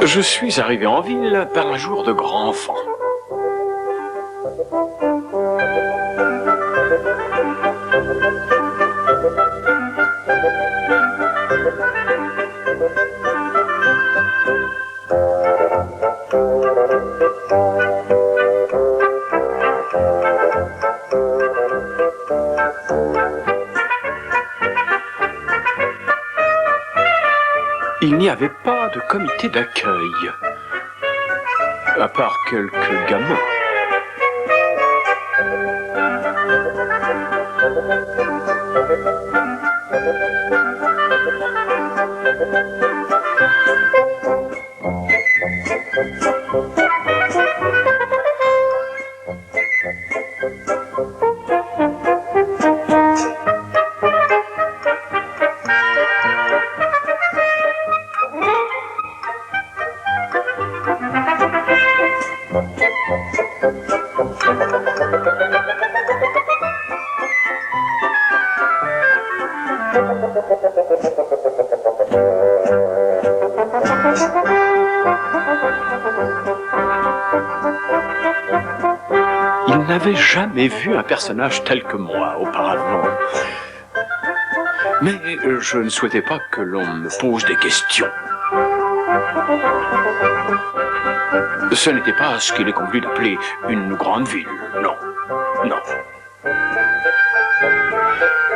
Je suis arrivé en ville par un jour de grand vent. Il n'y avait pas de comité d'accueil, à part quelques gamins. Il n'avait jamais vu un personnage tel que moi auparavant. Mais je ne souhaitais pas que l'on me pose des questions. Ce n'était pas ce qu'il est convenu d'appeler une grande ville, non, non.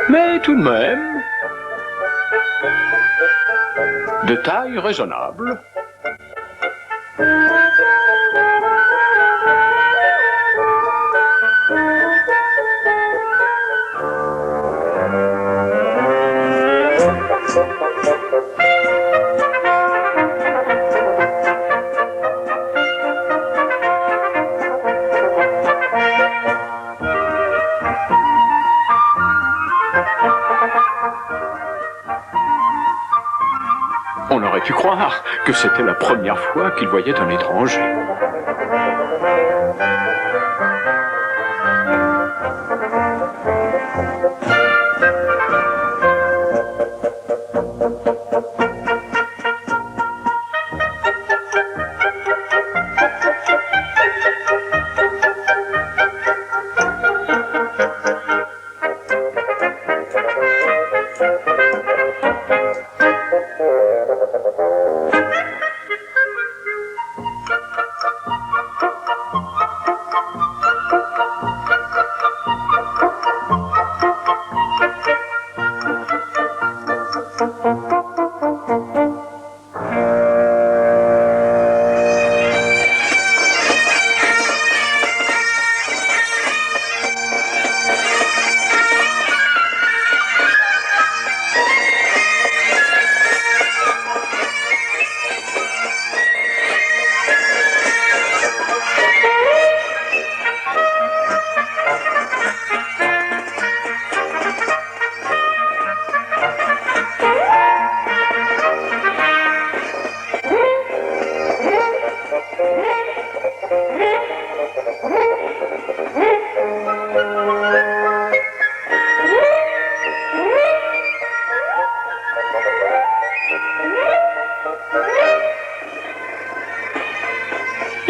Mais tout de même, de taille raisonnable. On aurait pu croire que c'était la première fois qu'il voyait un étranger.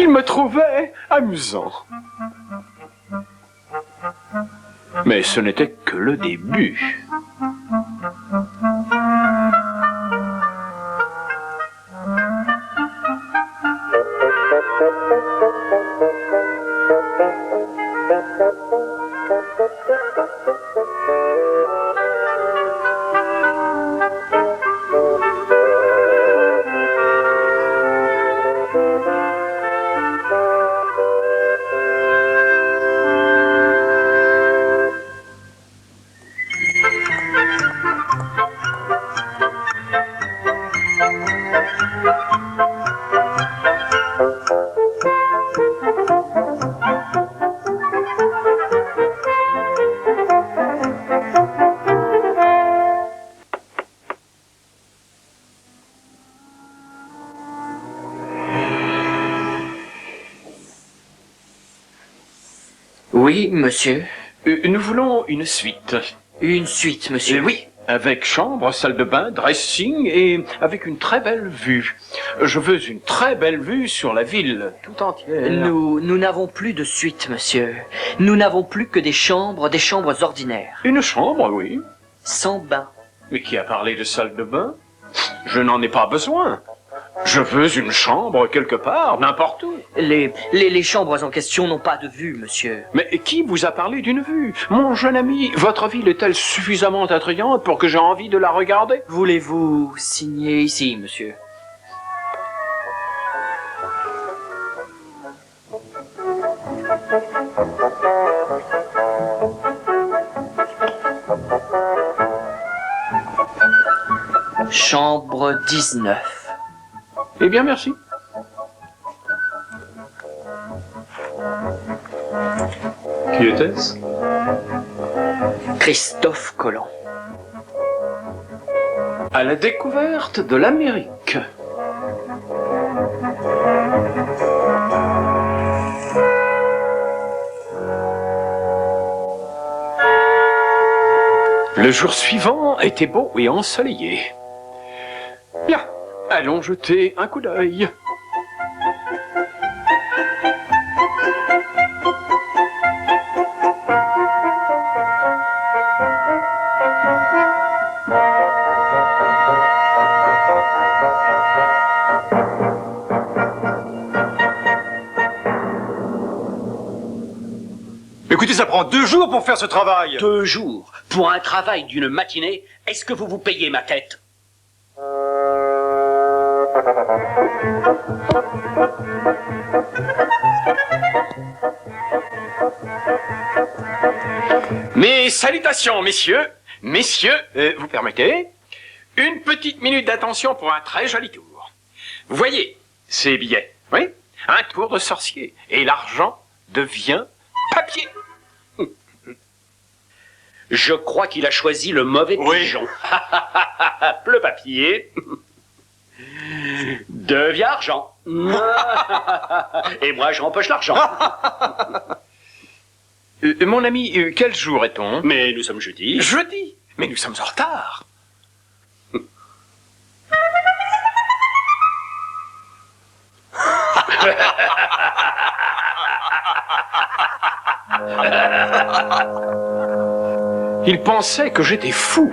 Il me trouvait amusant. Mais ce n'était que le début. Oui, monsieur. Nous voulons une suite. Une suite, monsieur. Oui, avec chambre, salle de bain, dressing et avec une très belle vue. Je veux une très belle vue sur la ville tout entière. Nous n'avons plus de suite, monsieur. Nous n'avons plus que des chambres ordinaires. Une chambre, oui. Sans bain. Mais qui a parlé de salle de bain? Je n'en ai pas besoin. Je veux une chambre quelque part, n'importe où. Les chambres en question n'ont pas de vue, monsieur. Mais qui vous a parlé d'une vue? Mon jeune ami, votre ville est-elle suffisamment attrayante pour que j'ai envie de la regarder? Voulez-vous signer ici, monsieur? Chambre 19. Eh bien, merci. Qui était-ce? Christophe Colomb. À la découverte de l'Amérique. Le jour suivant était beau et ensoleillé. Bien, allons jeter un coup d'œil. Écoutez, ça prend 2 jours pour faire ce travail. 2 jours pour un travail d'une matinée. Est-ce que vous vous payez ma tête? Mes salutations, messieurs. Messieurs, vous permettez? Une petite minute d'attention pour un très joli tour. Vous voyez ces billets, oui? Un tour de sorcier. Et l'argent devient papier. Je crois qu'il a choisi le mauvais pigeon. Le papier devient argent. Et moi, j'empoche l'argent. Mon ami, quel jour est-on? Mais nous sommes jeudi. Jeudi? Mais nous sommes en retard. Ils pensaient que j'étais fou.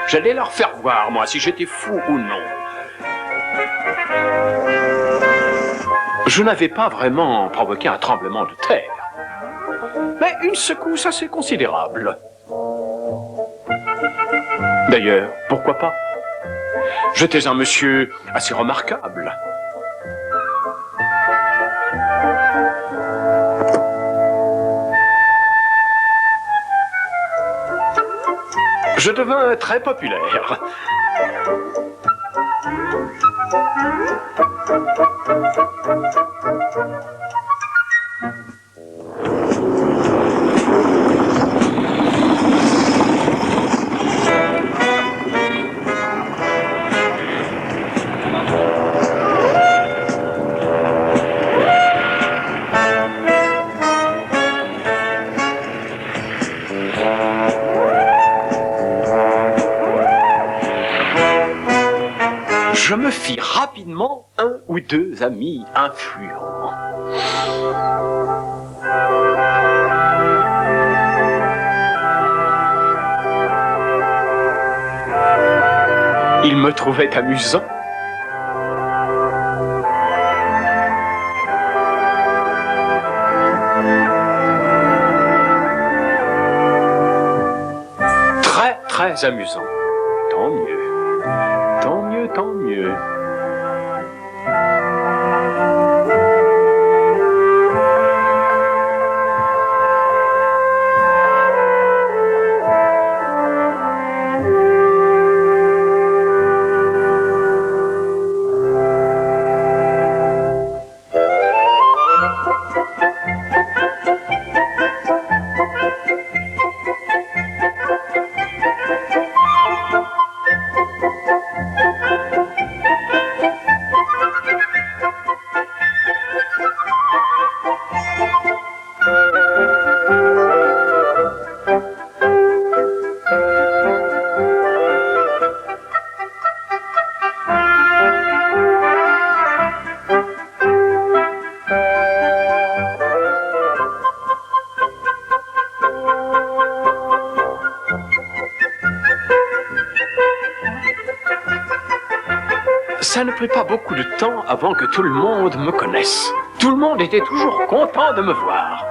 J'allais leur faire voir, moi, si j'étais fou ou non. Je n'avais pas vraiment provoqué un tremblement de terre. Mais une secousse assez considérable. D'ailleurs, pourquoi pas? J'étais un monsieur assez remarquable. Je devins très populaire. Je me fis rapidement 1 ou 2 amis influents. Ils me trouvaient amusant. Très, très amusant. Tant mieux. Tant mieux, tant mieux. ça ne prit pas beaucoup de temps avant que tout le monde me connaisse. Tout le monde était toujours content de me voir.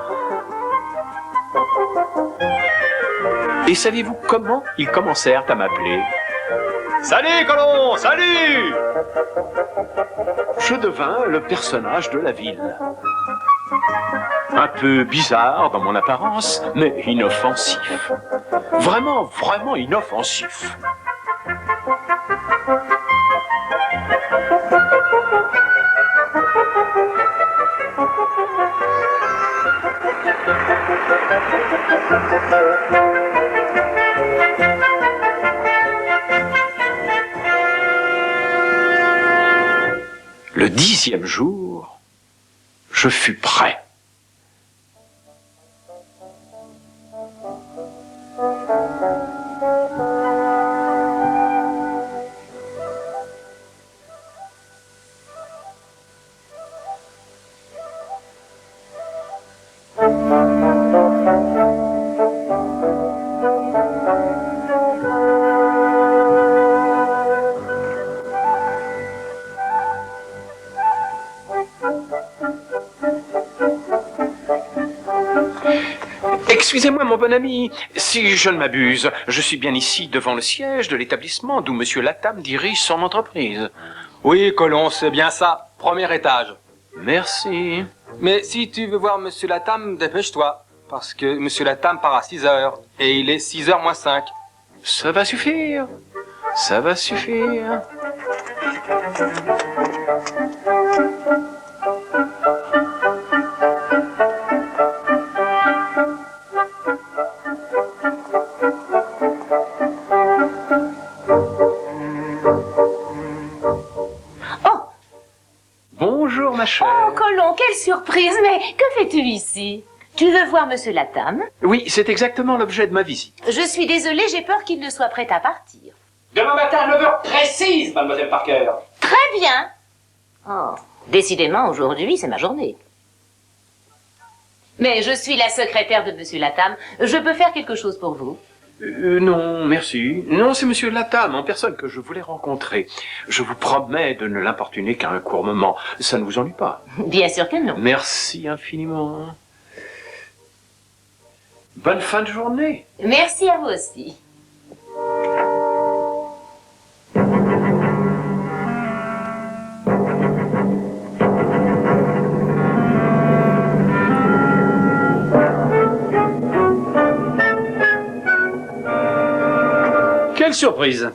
Et saviez-vous comment ils commencèrent à m'appeler? Salut, Colomb, salut! Je devins le personnage de la ville. Un peu bizarre dans mon apparence, mais inoffensif. Vraiment, vraiment inoffensif. Le 10e jour, je fus prêt. Excusez-moi, mon bon ami, si je ne m'abuse, je suis bien ici devant le siège de l'établissement d'où Monsieur Latham dirige son entreprise. Oui, Colomb, c'est bien ça. Premier étage. Merci. Mais si tu veux voir Monsieur Latham, dépêche-toi. Parce que Monsieur Latham part à 6 heures. Et il est 6 heures moins 5. Ça va suffire. Ça va suffire. Bonjour, ma chère. Oh, Colomb, quelle surprise! Mais que fais-tu ici? Tu veux voir Monsieur Latham? Oui, c'est exactement l'objet de ma visite. Je suis désolée, j'ai peur qu'il ne soit prêt à partir. Demain matin à 9h précise, mademoiselle Parker. Très bien! Oh, décidément, aujourd'hui, c'est ma journée. Mais je suis la secrétaire de Monsieur Latham. Je peux faire quelque chose pour vous? Non, merci. Non, c'est Monsieur Latham en personne que je voulais rencontrer. Je vous promets de ne l'importuner qu'à un court moment. Ça ne vous ennuie pas? Bien sûr que non. Merci infiniment. Bonne fin de journée. Merci à vous aussi. Quelle surprise!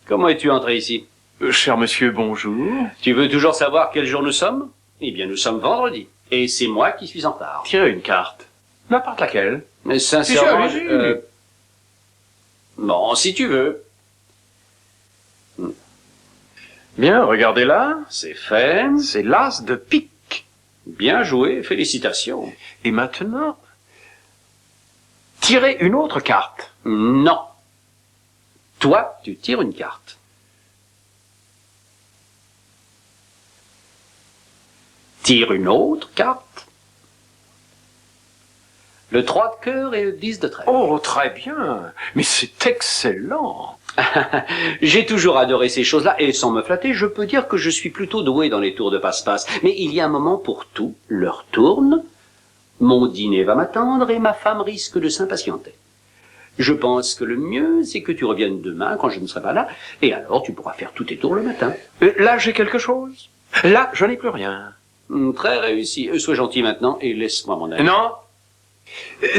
Comment es-tu entré ici? Cher monsieur, bonjour. Tu veux toujours savoir quel jour nous sommes? Eh bien, nous sommes vendredi. Et c'est moi qui suis en retard. Tirez une carte. N'importe laquelle. Mais sincèrement... Allez-y. Bon, si tu veux. Bien, regardez là. C'est fait. C'est l'as de pique. Bien joué, félicitations. Et maintenant, tirez une autre carte. Non. Toi, tu tires une carte. Tire une autre carte. Le 3 de cœur et le 10 de trèfle. Oh, très bien. Mais c'est excellent. J'ai toujours adoré ces choses-là, et sans me flatter, je peux dire que je suis plutôt doué dans les tours de passe-passe. Mais il y a un moment pour tout, l'heure tourne, mon dîner va m'attendre et ma femme risque de s'impatienter. Je pense que le mieux, c'est que tu reviennes demain quand je ne serai pas là, et alors tu pourras faire tous tes tours le matin. Là, j'ai quelque chose. Là, je n'ai plus rien. Très réussi. Sois gentil maintenant et laisse-moi mon avis. Non.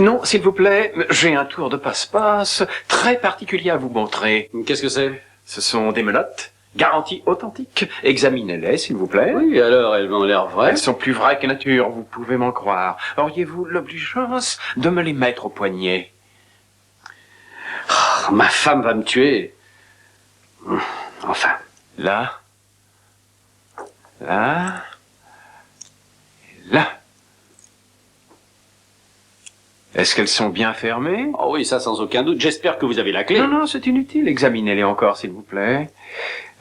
Non, s'il vous plaît, j'ai un tour de passe-passe très particulier à vous montrer. Qu'est-ce que c'est? Ce sont des menottes, garantie authentique. Examinez-les, s'il vous plaît. Oui, alors elles ont l'air vraies. Elles sont plus vraies que nature, vous pouvez m'en croire. Auriez-vous l'obligeance de me les mettre au poignet? Oh, ma femme va me tuer. Enfin. Là. Là. Là. Est-ce qu'elles sont bien fermées? Oh oui, ça sans aucun doute. J'espère que vous avez la clé. Non, non, c'est inutile. Examinez-les encore, s'il vous plaît.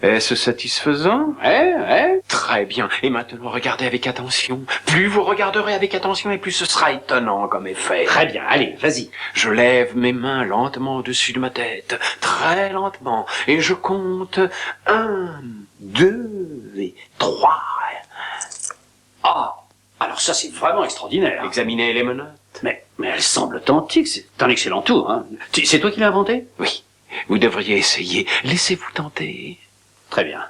Est-ce satisfaisant? Ouais. Très bien. Et maintenant, regardez avec attention. Plus vous regarderez avec attention, et plus ce sera étonnant comme effet. Très bien, allez, vas-y. Je lève mes mains lentement au-dessus de ma tête, très lentement, et je compte 1, 2 et 3. Ah, alors ça c'est vraiment extraordinaire. Examinez les menottes. Mais elles semblent authentiques, c'est un excellent tour. Hein. C'est toi qui l'as inventé? Oui, vous devriez essayer. Laissez-vous tenter. Très bien.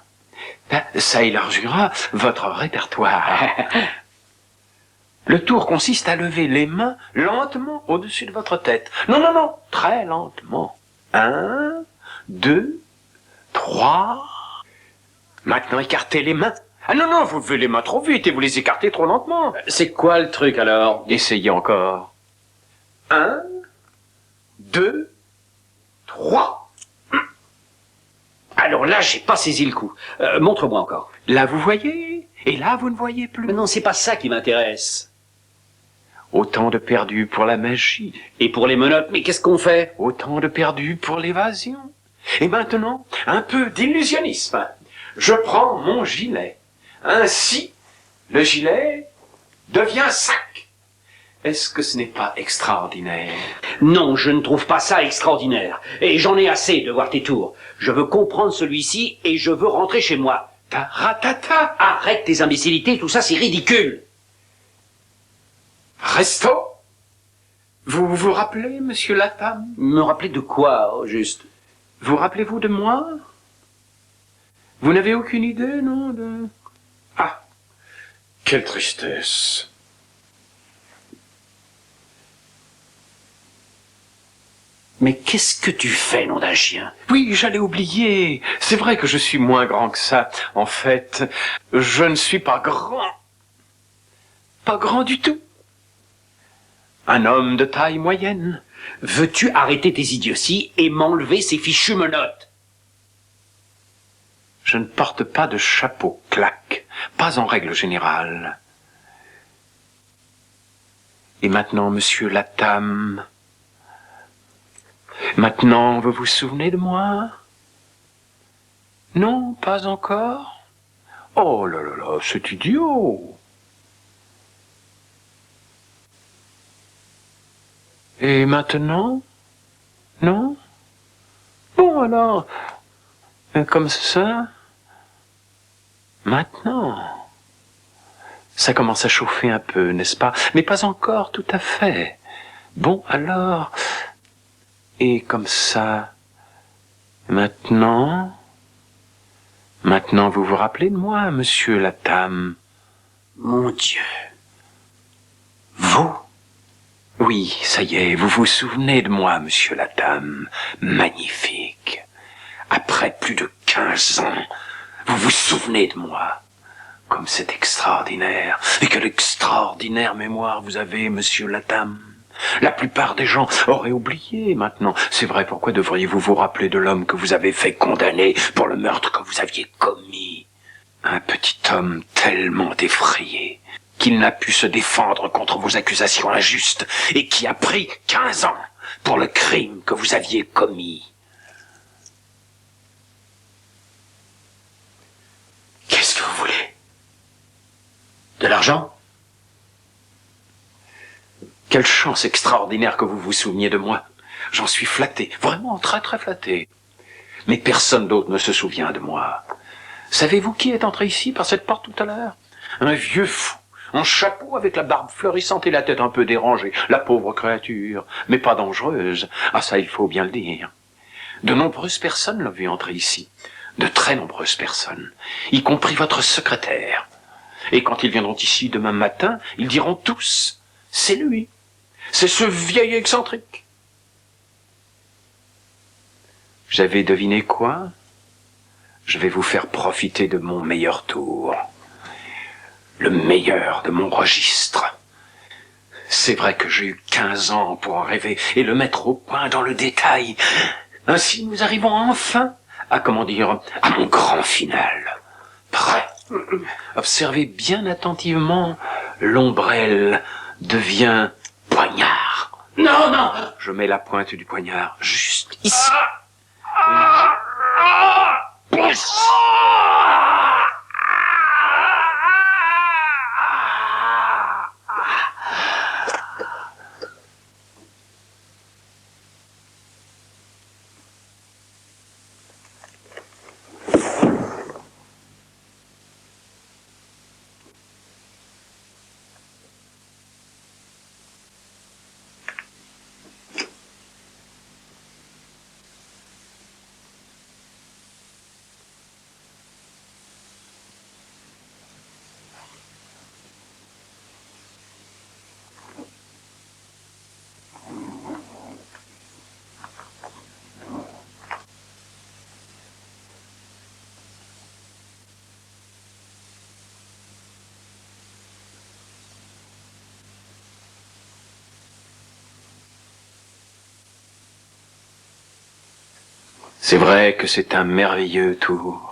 Ben, ça élargira votre répertoire. Le tour consiste à lever les mains lentement au-dessus de votre tête. Non, non, non, très lentement. 1, 2, 3. Maintenant, écartez les mains. Ah non, non, vous levez les mains trop vite et vous les écartez trop lentement. C'est quoi le truc alors? Essayez encore. 1, 2, 3. Alors là, j'ai pas saisi le coup. Montre-moi encore. Là, vous voyez, et là, vous ne voyez plus. Mais non, c'est pas ça qui m'intéresse. Autant de perdus pour la magie. Et pour les menottes, mais qu'est-ce qu'on fait? Autant de perdus pour l'évasion. Et maintenant, un peu d'illusionnisme. Je prends mon gilet. Ainsi, le gilet devient sac. Est-ce que ce n'est pas extraordinaire? Non, je ne trouve pas ça extraordinaire. Et j'en ai assez de voir tes tours. Je veux comprendre celui-ci et je veux rentrer chez moi. Taratata. Arrête tes imbécilités, tout ça c'est ridicule. Resto. Vous vous rappelez, monsieur Latam? Me rappeler de quoi, au juste? Vous rappelez-vous de moi? Vous n'avez aucune idée, non, de... Ah, quelle tristesse. Mais qu'est-ce que tu fais, nom d'un chien? Oui, j'allais oublier. C'est vrai que je suis moins grand que ça. En fait, je ne suis pas grand. Pas grand du tout. Un homme de taille moyenne. Veux-tu arrêter tes idioties et m'enlever ces fichues menottes? Je ne porte pas de chapeau claque, pas en règle générale. Et maintenant, monsieur Latam, maintenant, vous vous souvenez de moi? Non, pas encore? Oh là là là, c'est idiot! Et maintenant? Non? Bon alors, comme ça? Maintenant? Ça commence à chauffer un peu, n'est-ce pas? Mais pas encore tout à fait. Bon alors, et comme ça, maintenant? Maintenant vous vous rappelez de moi, monsieur Latam? Mon Dieu. Vous? Oui, ça y est, vous vous souvenez de moi, monsieur Latam. Magnifique. Après plus de 15 ans, vous vous souvenez de moi. Comme c'est extraordinaire. Et quelle extraordinaire mémoire vous avez, monsieur Latam. La plupart des gens auraient oublié maintenant. C'est vrai, pourquoi devriez-vous vous rappeler de l'homme que vous avez fait condamner pour le meurtre que vous aviez commis? Un petit homme tellement effrayé qu'il n'a pu se défendre contre vos accusations injustes et qui a pris 15 ans pour le crime que vous aviez commis. Qu'est-ce que vous voulez? De l'argent? Quelle chance extraordinaire que vous vous souveniez de moi. J'en suis flatté, vraiment très très flatté. Mais personne d'autre ne se souvient de moi. Savez-vous qui est entré ici par cette porte tout à l'heure? Un vieux fou, en chapeau avec la barbe fleurissante et la tête un peu dérangée. La pauvre créature, mais pas dangereuse. Ah ça, il faut bien le dire. De nombreuses personnes l'ont vu entrer ici. De très nombreuses personnes, y compris votre secrétaire. Et quand ils viendront ici demain matin, ils diront tous, c'est lui. C'est ce vieil excentrique. J'avais deviné quoi? Je vais vous faire profiter de mon meilleur tour. Le meilleur de mon registre. C'est vrai que j'ai eu 15 ans pour en rêver et le mettre au point dans le détail. Ainsi, nous arrivons enfin à, comment dire, à mon grand final. Prêt. Observez bien attentivement, l'ombrelle devient poignard. Non, non, je mets la pointe du poignard juste ici. C'est vrai que c'est un merveilleux tour.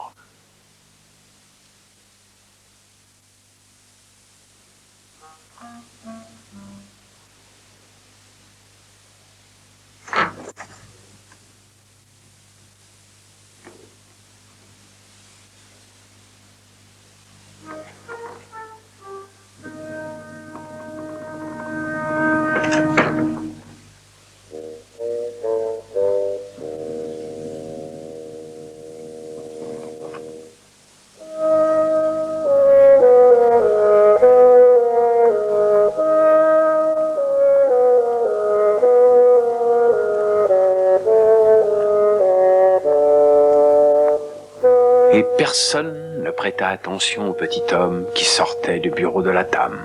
Et personne ne prêta attention au petit homme qui sortait du bureau de la dame.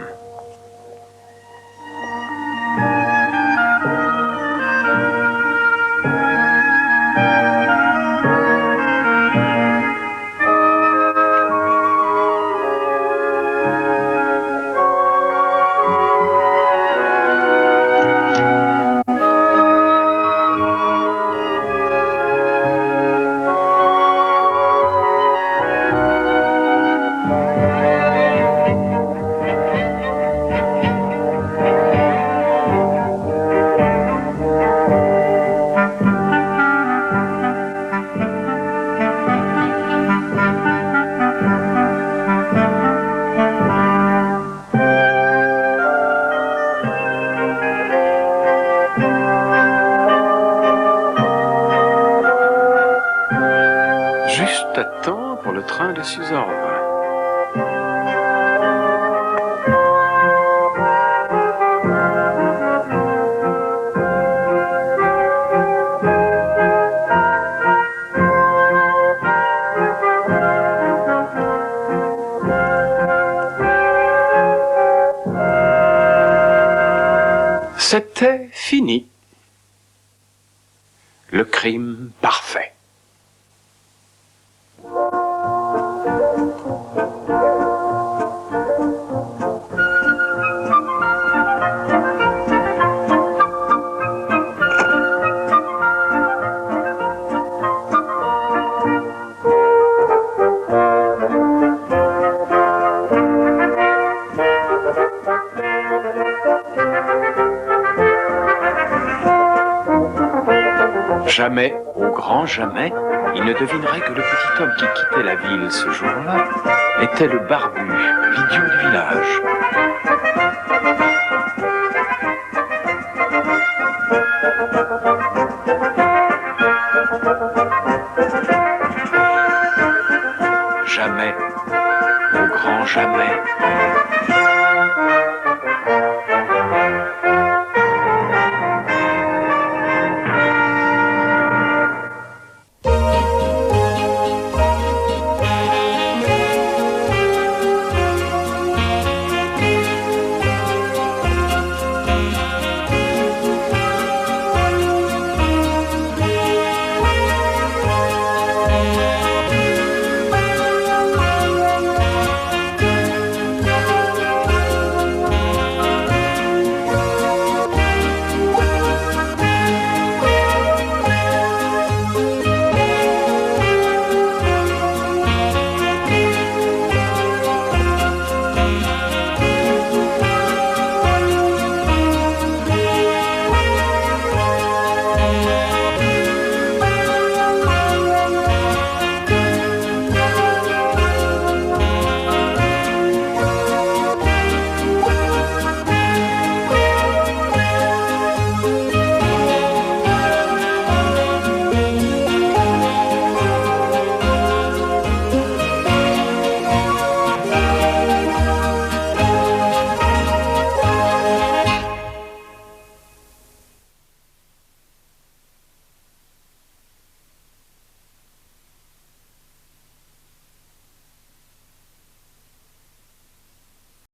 Juste à temps pour le train de 6h20. C'était fini. Le crime parfait. Jamais, au grand jamais, il ne devinerait que le petit homme qui quittait la ville ce jour-là était le barbu, l'idiot du village.